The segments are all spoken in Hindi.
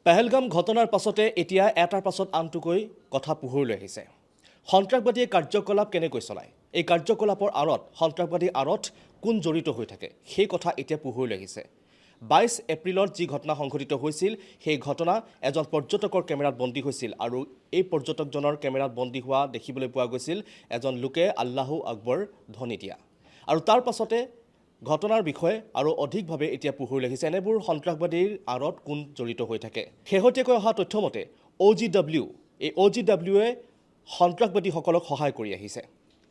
পেহেলগাম ঘটনাৰ পাছতে এতিয়া এটাৰ পাছত আনটোকৈ কথা পোহৰলৈ আহিছে। সন্ত্ৰাসবাদীয়ে কাৰ্যকলাপ কেনেকৈ চলায়, এই কাৰ্যকলাপৰ আঁৰত সন্ত্ৰাসবাদীৰ আঁৰত কোন জড়িত হৈ থাকে, সেই কথা এতিয়া পোহৰলৈ আহিছে। 22 এপ্ৰিলত যি ঘটনা সংঘটিত হৈছিল, সেই ঘটনা এজন পৰ্যটকৰ কেমেৰাত বন্দী হৈছিল আৰু এই পৰ্যটকজনৰ কেমেৰাত বন্দী হোৱা দেখিবলৈ পোৱা গৈছিল এজন লোকে আল্লাহু আকবৰ ধ্বনি দিয়া। আৰু তাৰ পাছতে ঘটনাৰ বিষয়ে আৰু অধিকভাৱে এতিয়া পোহৰলৈ আহিছে এনেবোৰ সন্ত্ৰাসবাদীৰ আঁৰত কোন জড়িত হৈ থাকে। শেহতীয়াকৈ অহা তথ্যমতে এই OGWয়ে সন্ত্ৰাসবাদীসকলক সহায় কৰি আহিছে।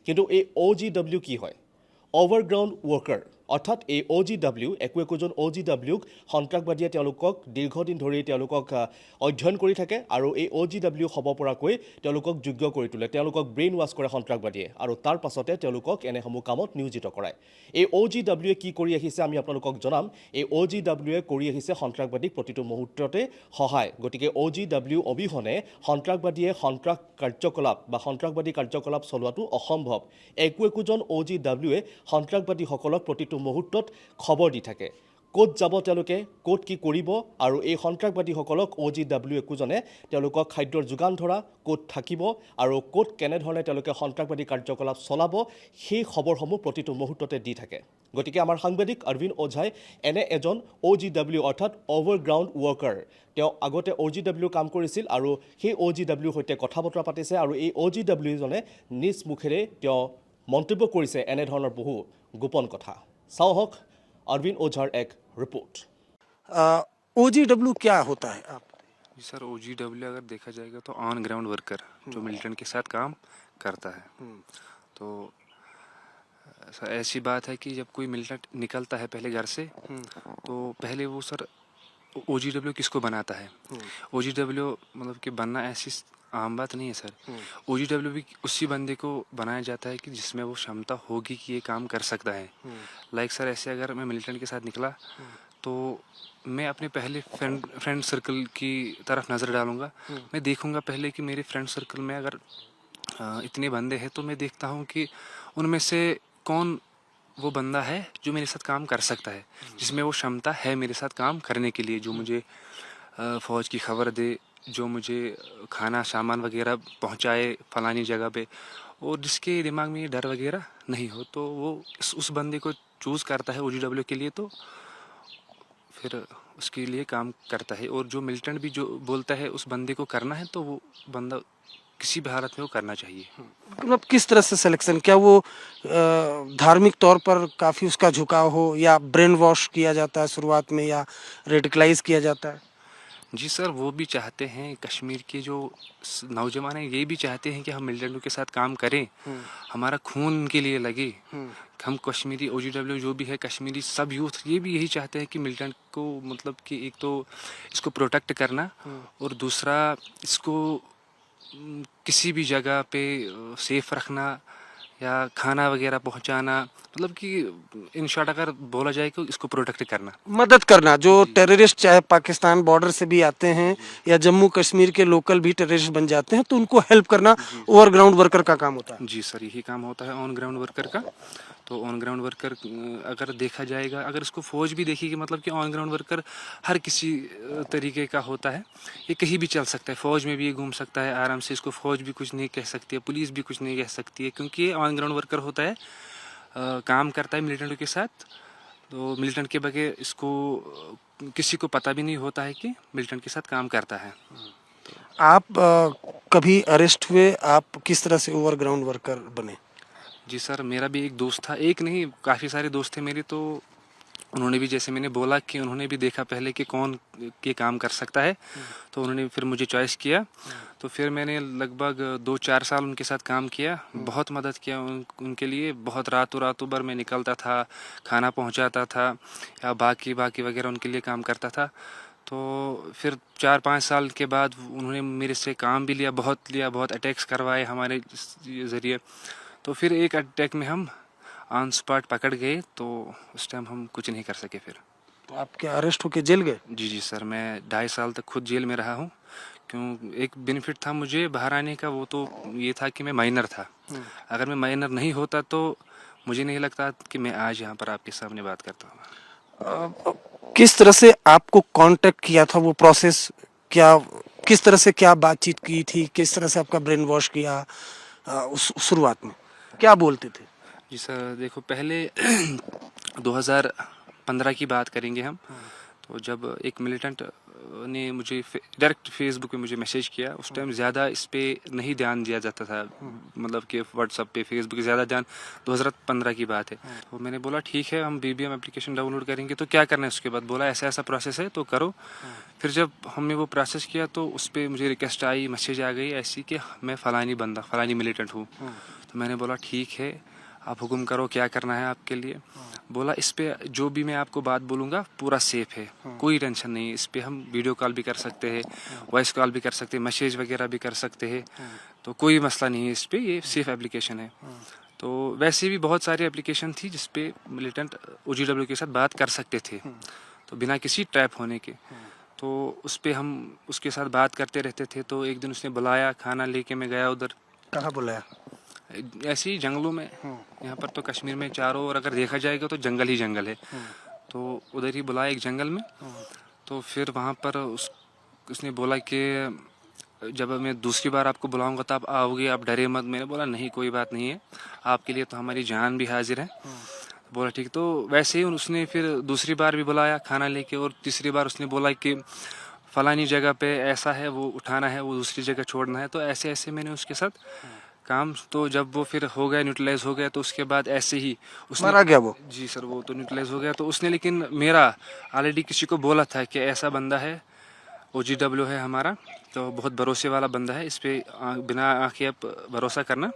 কিন্তু এই OGW কি হয়? অভাৰগ্ৰাউণ্ড ৱৰ্কাৰ, অৰ্থাৎ এই OGW একোজন OGWক সন্ত্ৰাসবাদীয়ে তেওঁলোকক দীৰ্ঘদিন ধৰি তেওঁলোকক অধ্যয়ন কৰি থাকে আৰু এই OGW হ'ব পৰাকৈ তেওঁলোকক যোগ্য কৰি তোলে, তেওঁলোকক ব্ৰেইন ৱাছ কৰে সন্ত্ৰাসবাদীয়ে আৰু তাৰ পাছতে তেওঁলোকক এনেসমূহ কামত নিয়োজিত কৰায়। এই OGWয়ে কি কৰি আহিছে আমি আপোনালোকক জনাম। এই OGWয়ে কৰি আহিছে সন্ত্ৰাসবাদীক প্ৰতিটো মুহূৰ্ততে সহায়। গতিকে OGW অবিহনে সন্ত্ৰাসবাদীয়ে সন্ত্ৰাসবাদী কাৰ্যকলাপ চলোৱাটো অসম্ভৱ। একোজন OGWয়ে সন্ত্ৰাসবাদীসকলক প্ৰতিটো মুহূৰ্তত খবৰ দি থাকে, ক'ত যাব তেওঁলোকে, ক'ত কি কৰিব আৰু এই সন্ত্ৰাসবাদীসকলক OGW একোজনে তেওঁলোকক খাদ্যৰ যোগান ধৰা, ক'ত থাকিব আৰু ক'ত কেনেধৰণে তেওঁলোকে সন্ত্ৰাসবাদী কাৰ্যকলাপ চলাব, সেই খবৰসমূহ প্ৰতিটো মুহূৰ্ততে দি থাকে। গতিকে আমাৰ সাংবাদিক অৰবিন্দ ওঝাই এনে এজন OGW অৰ্থাৎ অভাৰগ্ৰাউণ্ড ৱৰ্কাৰ, তেওঁ আগতে OGW কাম কৰিছিল আৰু সেই OGWৰ সৈতে কথা বতৰা পাতিছে আৰু এই OGWজনে নিজ মুখেৰে তেওঁ মন্তব্য কৰিছে এনেধৰণৰ বহু গোপন কথা। চাওঁ হওক অৰবিন্দ ওঝাৰ এক रिपोर्ट। OGW क्या होता है आप? जी सर, OGW अगर देखा जाएगा तो ऑन ग्राउंड वर्कर जो मिलिटेंट के साथ काम करता है। तो सर ऐसी बात है कि जब कोई मिलिटेंट निकलता है पहले घर से, तो पहले वो सर OGW किसको बनाता है। OGW मतलब कि बनना ऐसी आम बात नहीं है सर। OGW भी उसी बंदे को बनाया जाता है कि जिसमें वो क्षमता होगी कि ये काम कर सकता है। लाइक सर ऐसे अगर मैं मिलिटेंट के साथ निकला तो मैं अपने पहले फ्रेंड सर्कल की तरफ नज़र डालूंगा। मैं देखूंगा पहले कि मेरे फ्रेंड सर्कल में अगर इतने बंदे हैं तो मैं देखता हूँ कि उनमें से कौन वो बंदा है जो मेरे साथ काम कर सकता है, जिसमें वो क्षमता है मेरे साथ काम करने के लिए, जो मुझे फ़ौज की खबर दे, जो मुझे खाना सामान वगैरह पहुंचाए फलानी जगह पे, और जिसके दिमाग में ये डर वगैरह नहीं हो, तो वो उस बंदे को चूज़ करता है OGW के लिए, तो फिर उसके लिए काम करता है। और जो मिलिटेंट भी जो बोलता है उस बंदे को करना है, तो वो बंदा किसी भी हालत में वो करना चाहिए। मतलब किस तरह से सिलेक्शन, क्या वो धार्मिक तौर पर काफ़ी उसका झुकाव हो, या ब्रेन वॉश किया जाता है शुरुआत में, या रेडिकलाइज किया जाता है? जी सर, वो भी चाहते हैं, कश्मीर के जो नौजवान हैं ये भी चाहते हैं कि हम मिलिटेंटों के साथ काम करें, हमारा खून उनके लिए लगे। हम कश्मीरी OGW जो भी है कश्मीरी सब यूथ ये भी यही चाहते हैं कि मिलिटेंट को मतलब कि एक तो इसको प्रोटेक्ट करना और दूसरा इसको किसी भी जगह पे सेफ रखना या खाना वगैरह पहुंचाना, मतलब कि इन शॉर्ट अगर बोला जाए कि इसको प्रोटेक्ट करना, मदद करना। जो टेररिस्ट चाहे पाकिस्तान बॉर्डर से भी आते हैं या जम्मू कश्मीर के लोकल भी टेररिस्ट बन जाते हैं, तो उनको हेल्प करना ओवरग्राउंड वर्कर का काम होता है। जी सर, यही काम होता है ऑन ग्राउंड वर्कर का। तो ऑन ग्राउंड वर्कर अगर देखा जाएगा, अगर इसको फौज भी देखेगी, मतलब कि ऑन ग्राउंड वर्कर हर किसी तरीके का होता है, ये कहीं भी चल सकता है, फौज में भी ये घूम सकता है आराम से, इसको फौज भी कुछ नहीं कह सकती है, पुलिस भी कुछ नहीं कह सकती है, क्योंकि ये ऑन ग्राउंड वर्कर होता है, काम करता है मिलिटेंट के साथ। तो मिलिटेंट के बगैर इसको किसी को पता भी नहीं होता है कि मिलिटेंट के साथ काम करता है। आप कभी अरेस्ट हुए, आप किस तरह से ओवरग्राउंड वर्कर बने? जी सर, मेरा भी एक दोस्त था, एक नहीं काफ़ी सारे दोस्त थे मेरे, तो उन्होंने भी जैसे मैंने बोला कि उन्होंने भी देखा पहले कि कौन ये काम कर सकता है, तो उन्होंने फिर मुझे चॉइस किया। तो फिर मैंने लगभग 2-4 साल उनके साथ काम किया, बहुत मदद किया उनके लिए, बहुत रातों भर मैं निकलता था, खाना पहुंचाता था या बाकी वगैरह उनके लिए काम करता था। तो फिर 4-5 साल के बाद उन्होंने मेरे से काम भी लिया, बहुत अटैक्स करवाए हमारे ज़रिए। तो फिर एक अटैक में हम ऑन स्पॉट पकड़ गए, तो उस टाइम हम कुछ नहीं कर सके फिर। तो आप क्या अरेस्ट होके जेल गए? जी सर, मैं 2.5 साल तक खुद जेल में रहा हूँ। क्यों, एक बेनिफिट था मुझे बाहर आने का, वो तो ये था कि मैं माइनर था। अगर मैं माइनर नहीं होता तो मुझे नहीं लगता कि मैं आज यहाँ पर आपके सामने बात करता हूँ। किस तरह से आपको कांटेक्ट किया था, वो प्रोसेस क्या किस तरह से क्या बातचीत की थी, किस तरह से आपका ब्रेन वॉश किया उस शुरुआत में क्या बोलते थे? जी सर, देखो पहले 2015 की बात करेंगे हम। तो जब एक मिलिटेंट ने मुझे डायरेक्ट फेसबुक पे मुझे मैसेज किया, उस टाइम ज़्यादा इस पे नहीं ध्यान दिया जाता था, मतलब कि व्हाट्सअप पे फेसबुक पे ज़्यादा ध्यान 2015 की बात है। तो मैंने बोला ठीक है, हम बीबीएम एप्लीकेशन डाउनलोड करेंगे, तो क्या करना है उसके बाद। बोला ऐसा ऐसा प्रोसेस है तो करो। फिर जब हमने वो प्रोसेस किया तो उस पर मुझे रिक्वेस्ट आई, मैसेज आ गई ऐसी कि मैं फ़लानी बंदा फ़लानी मिलिटेंट हूँ। तो मैंने बोला ठीक है, आप हुक्म करो क्या करना है आपके लिए। बोला इस पे जो भी मैं आपको बात बोलूँगा पूरा सेफ है, कोई टेंशन नहीं है। इस पे हम वीडियो कॉल भी कर सकते हैं, वॉइस कॉल भी कर सकते हैं, मैसेज वगैरह भी कर सकते हैं, तो कोई मसला नहीं है इस पे, ये सेफ एप्लीकेशन है। तो वैसे भी बहुत सारी एप्लीकेशन थी जिस पे मिलिटेंट OGW के साथ बात कर सकते थे, तो बिना किसी ट्रैप होने के। तो उस पे हम उसके साथ बात करते रहते थे। तो एक दिन उसने बुलाया, खाना लेके मैं गया उधर, कहाँ बुलाया? ऐसे ही जंगलों में। यहाँ पर तो कश्मीर में चारों ओर अगर देखा जाएगा तो जंगल ही जंगल है। तो उधर ही बुलाया एक जंगल में। तो फिर वहाँ पर उसने बोला कि जब मैं दूसरी बार आपको बुलाऊंगा तो आप आओगे, आप डरे मत। मैंने बोला नहीं कोई बात नहीं है, आपके लिए तो हमारी जान भी हाजिर है। बोला ठीक। तो वैसे ही उसने फिर दूसरी बार भी बुलाया खाना लेके, और तीसरी बार उसने बोला कि फलानी जगह पे ऐसा है, वो उठाना है, वो दूसरी जगह छोड़ना है। तो ऐसे ऐसे मैंने उसके साथ काम। तो जब वो फिर हो गया, न्यूट्रलाइज हो गया, तो उसके बाद ऐसे ही उसने, मारा गया वो? जी सर, वो तो न्यूट्रलाइज हो गया। तो उसने लेकिन मेरा ऑलरेडी किसी को बोला था कि ऐसा बंदा है, OGW है हमारा, तो बहुत भरोसे वाला बंदा है, इस पे बिना आंखें आप भरोसा करना।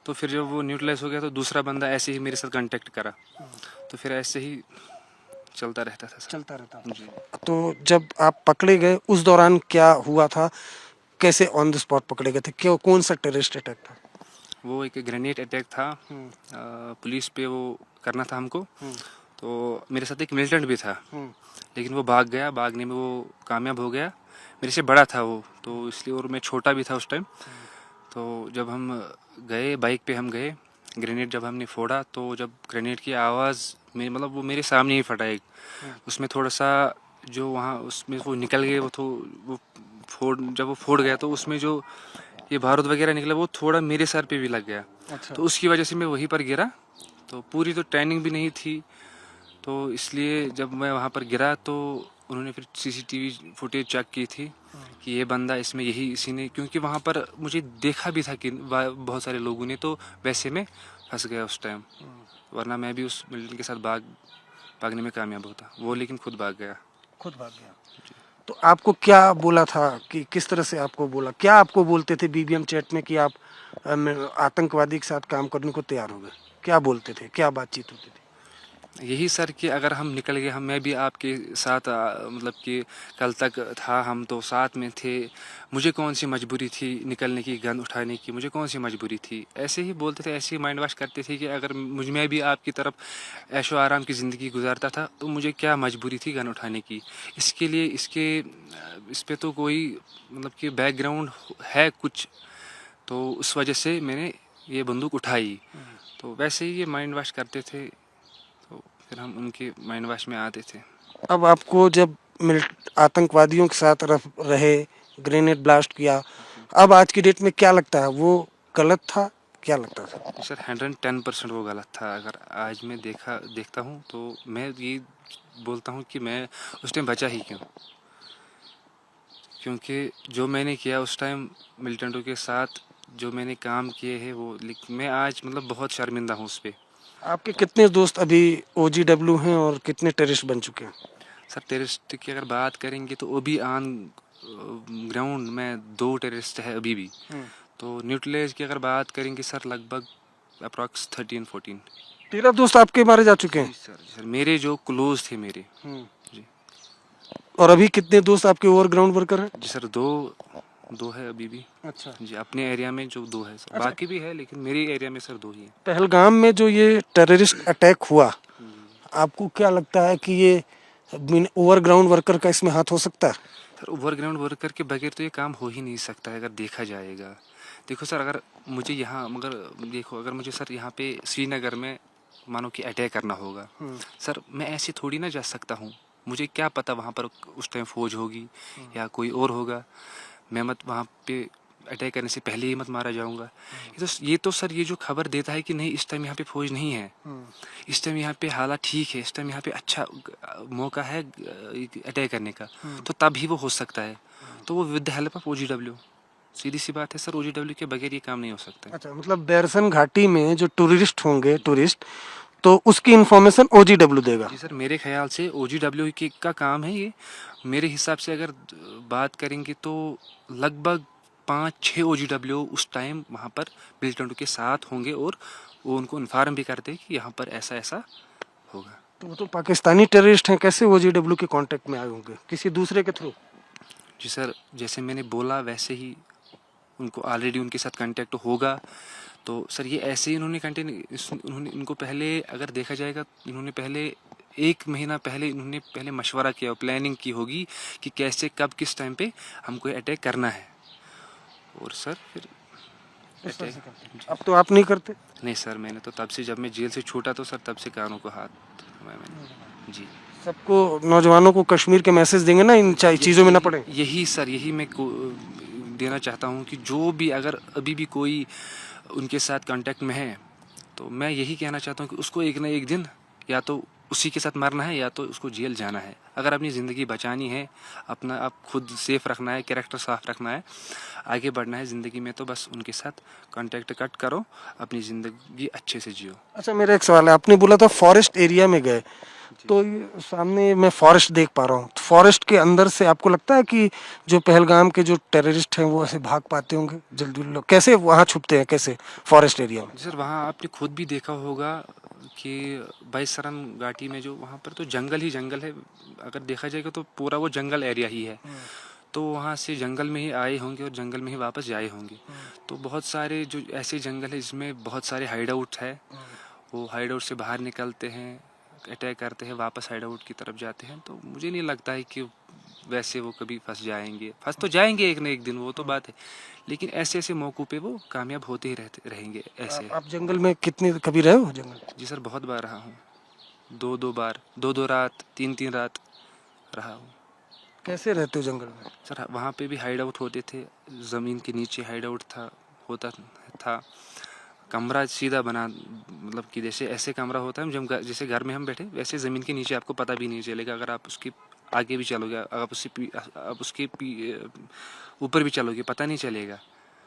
तो फिर जब वो न्यूट्रलाइज हो गया तो दूसरा बंदा ऐसे ही मेरे साथ कांटेक्ट करा। तो फिर ऐसे ही चलता रहता था सर। चलता रहता। जी। तो जब आप पकड़े गए उस दौरान क्या हुआ था, कैसे ऑन द स्पॉट पकड़े गए थे, क्यों, कौन सा टेररिस्ट अटैक था? वो एक ग्रेनेड अटैक था, पुलिस पे वो करना था हमको। तो मेरे साथ एक मिलिटेंट भी था, लेकिन वो भाग गया, भागने में वो कामयाब हो गया। मेरे से बड़ा था वो, तो इसलिए, और मैं छोटा भी था उस टाइम। तो जब हम गए, बाइक पे हम गए, ग्रेनेड जब हमने फोड़ा, तो जब ग्रेनेड की आवाज़ में, मतलब वो मेरे सामने ही फटा एक, उसमें थोड़ा सा जो वहाँ उसमें वो निकल गए, वो जब वो फोड़ गया तो उसमें जो ये बारूद वगैरह निकला वो थोड़ा मेरे सर पे भी लग गया। अच्छा। तो उसकी वजह से मैं वहीं पर गिरा। तो पूरी तो ट्रेनिंग भी नहीं थी, तो इसलिए जब मैं वहाँ पर गिरा तो उन्होंने फिर CCTV फुटेज चेक की थी कि ये बंदा इसमें यही इसी ने, क्योंकि वहाँ पर मुझे देखा भी था कि बहुत सारे लोगों ने, तो वैसे में फंस गया उस टाइम। वरना मैं भी उस मिलिटेंट के साथ भागने में कामयाब होता, वो लेकिन खुद भाग गया। खुद भाग गया। तो आपको क्या बोला था, कि किस तरह से आपको बोला, क्या आपको बोलते थे बीबीएम चैट में कि आप आतंकवादी के साथ काम करने को तैयार हो गए? क्या बोलते थे, क्या बातचीत होती थी? यही सर कि अगर हम निकल गए, हम मैं भी आपके साथ मतलब कि कल तक था, हम तो साथ में थे, मुझे कौन सी मजबूरी थी निकलने की, गन उठाने की, मुझे कौन सी मजबूरी थी। ऐसे ही बोलते थे, ऐसे ही माइंड वॉश करते थे कि अगर मैं भी आपकी तरफ ऐशो आराम की ज़िंदगी गुजारता था तो मुझे क्या मजबूरी थी गन उठाने की। इसके लिए इस पे तो कोई मतलब कि बैकग्राउंड है कुछ, तो उस वजह से मैंने ये बंदूक उठाई। तो वैसे ही ये माइंड वॉश करते थे, तो फिर हम उनके माइंड वॉश में आते थे। अब आपको जब आतंकवादियों के साथ रहे, ग्रेनेड ब्लास्ट किया, अब आज की डेट में क्या लगता है, वो गलत था, क्या लगता था? सर 110% वो गलत था। अगर आज मैं देखता हूँ तो मैं ये बोलता हूँ कि मैं उस टाइम बचा ही क्यों, क्योंकि जो मैंने किया उस टाइम मिलिटेंटों के साथ, जो मैंने काम किए हैं वो, मैं आज मतलब बहुत शर्मिंदा हूँ उस पर। आपके कितने दोस्त अभी OGW हैं और कितने टेररिस्ट बन चुके हैं? सर टेररिस्ट की अगर बात करेंगे तो वो भी ऑन ग्राउंड में 2 टेररिस्ट है अभी भी। तो न्यूट्रलाइज की अगर बात करेंगे सर, लगभग अप्रॉक्स 13-14। 13 दोस्त आपके मारे जा चुके जी हैं? सर, मेरे जो क्लोज थे मेरे। जी। और अभी कितने दोस्त आपके ओवर ग्राउंड वर्कर हैं? जी सर, दो है अभी भी। अच्छा। जी, अपने एरिया में जो 2 है सर, बाकी भी है लेकिन मेरे एरिया में सर 2 ही है। पहलगाम में जो ये टेररिस्ट अटैक हुआ, आपको क्या लगता है कि ये ओवर ग्राउंड वर्कर का इसमें हाथ हो सकता है? सर ओवरग्राउंड वर्कर के बगैर तो ये काम हो ही नहीं सकता है अगर देखा जाएगा। देखो सर, अगर मुझे यहाँ, मगर देखो अगर मुझे सर यहाँ पे श्रीनगर में मानो कि अटैक करना होगा, सर मैं ऐसे थोड़ी ना जा सकता हूँ। मुझे क्या पता वहाँ पर उस टाइम फौज होगी या कोई और होगा, मैं मत वहाँ पे अटैक करने से पहले ही मत मारा जाऊंगा। ये तो सर ये जो खबर देता है कि नहीं इस टाइम यहाँ पे फौज नहीं है, इस टाइम यहाँ पे हालात ठीक है, इस टाइम यहाँ पे अच्छा मौका है अटैक करने का, तो तब ही वो हो सकता है। तो वो with the help of OGW, सीधी सी बात है सर, OGW के बगैर ये काम नहीं हो सकता। अच्छा, मतलब बैरसन घाटी में जो टूरिस्ट होंगे तो उसकी इंफॉर्मेशन OGW देगा? जी सर, मेरे ख्याल से OGW का काम है ये। मेरे हिसाब से अगर बात करेंगे तो लगभग 5-6 OGW उस टाइम वहाँ पर मिलिटेंट के साथ होंगे और वो उनको इन्फॉर्म भी करते हैं कि यहाँ पर ऐसा ऐसा होगा। तो वो तो पाकिस्तानी टेररिस्ट हैं, कैसे OGW के कांटेक्ट में आए होंगे, किसी दूसरे के थ्रू? जी सर, जैसे मैंने बोला वैसे ही उनको ऑलरेडी उनके साथ कांटेक्ट होगा। तो सर ये ऐसे ही उन्होंने इनको पहले अगर देखा जाएगा, इन्होंने पहले 1 महीना पहले इन्होंने पहले मशवरा किया, प्लानिंग की होगी कि कैसे कब किस टाइम पे हमको अटैक करना है। और सर फिर अटैक। अब तो आप नहीं करते? नहीं सर, मैंने तो तब से, जब मैं जेल से छूटा तो सर तब से कानों को हाथ थमाया मैंने। जी, सबको, नौजवानों को कश्मीर के मैसेज देंगे ना, इन चीज़ों में ना पड़े। यही सर, यही मैं देना चाहता हूँ कि जो भी अगर अभी भी कोई उनके साथ कांटेक्ट में है तो मैं यही कहना चाहता हूँ कि उसको एक ना एक दिन या तो उसी के साथ मरना है या तो उसको जेल जाना है। अगर अपनी ज़िंदगी बचानी है, अपना आप खुद सेफ रखना है, कैरेक्टर साफ रखना है, आगे बढ़ना है ज़िंदगी में, तो बस उनके साथ कांटेक्ट कट करो, अपनी ज़िंदगी अच्छे से जियो। अच्छा, मेरा एक सवाल है, आपने बोला था फॉरेस्ट एरिया में गए, तो ये सामने मैं फॉरेस्ट देख पा रहा हूँ, फॉरेस्ट के अंदर से आपको लगता है कि जो पहलगाम के जो टेररिस्ट हैं वो ऐसे भाग पाते होंगे जल्दी? लोग कैसे वहाँ छुपते हैं, कैसे फॉरेस्ट एरिया में? सर वहाँ आपने खुद भी देखा होगा कि बाईसरन घाटी में जो वहाँ पर तो जंगल ही जंगल है, अगर देखा जाएगा तो पूरा वो जंगल एरिया ही है। तो वहाँ से जंगल में ही आए होंगे और जंगल में ही वापस जाए होंगे। तो बहुत सारे जो ऐसे जंगल है जिसमें बहुत सारे हाइड आउट है, वो हाइड आउट से बाहर निकलते हैं, अटैक करते हैं, वापस हाइड आउट की तरफ जाते हैं। तो मुझे नहीं लगता है कि वैसे वो कभी फंस जाएंगे, फंस तो जाएंगे एक ना एक दिन, वो तो बात है, लेकिन ऐसे ऐसे मौक़ों पे वो कामयाब होते ही रहेंगे ऐसे। आप जंगल में कितनी कभी रहे हो जंगल? जी सर, बहुत बार रहा हूँ, 2-2 बार, 2-2 रात, 3-3 रात रहा हूँ। कैसे रहते हो जंगल में? सर वहाँ पे भी हाइड आउट होते थे, ज़मीन के नीचे हाइड आउट होता था। कमरा सीधा बना, मतलब कि जैसे ऐसे कमरा होता है जब जैसे घर में हम बैठे वैसे ज़मीन के नीचे, आपको पता भी नहीं चलेगा। अगर आप उसके आगे भी चलोगे, आप उसके ऊपर भी चलोगे, पता नहीं चलेगा।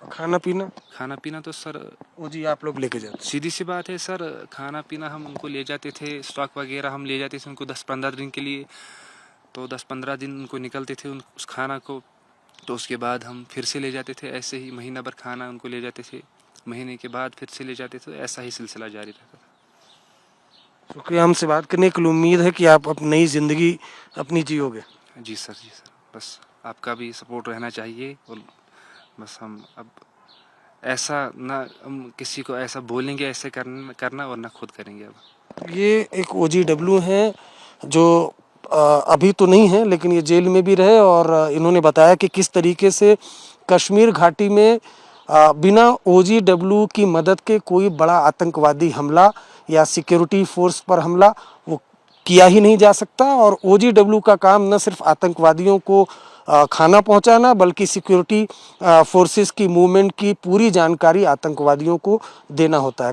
खाना पीना? खाना पीना तो सर वो जी आप लोग लेके जाते? सीधी सी बात है सर, खाना पीना हम उनको ले जाते थे, स्टॉक वगैरह हम ले जाते थे उनको 10-15 दिन के लिए। तो 10-15 दिन उनको निकलते थे उस खाना को, तो उसके बाद हम फिर से ले जाते थे, ऐसे ही महीना भर खाना उनको ले जाते थे, महीने के बाद फिर से ले जाते थे, ऐसा ही सिलसिला जारी रहता था। शुक्रिया हमसे बात करने के लिए, उम्मीद है कि आप अपनी नई ज़िंदगी अपनी जियोगे। जी सर, बस आपका भी सपोर्ट रहना चाहिए। और बस हम अब ऐसा ना, हम किसी को ऐसा बोलेंगे ऐसे करना और ना खुद करेंगे। अब ये एक OGW हैं जो अभी तो नहीं है लेकिन ये जेल में भी रहे, और इन्होंने बताया कि किस तरीके से कश्मीर घाटी में बिना OGW की मदद के कोई बड़ा आतंकवादी हमला या सिक्योरिटी फोर्स पर हमला वो किया ही नहीं जा सकता। और OGW का काम न सिर्फ आतंकवादियों को खाना पहुंचाना बल्कि सिक्योरिटी फोर्सेस की मूवमेंट की पूरी जानकारी आतंकवादियों को देना होता है।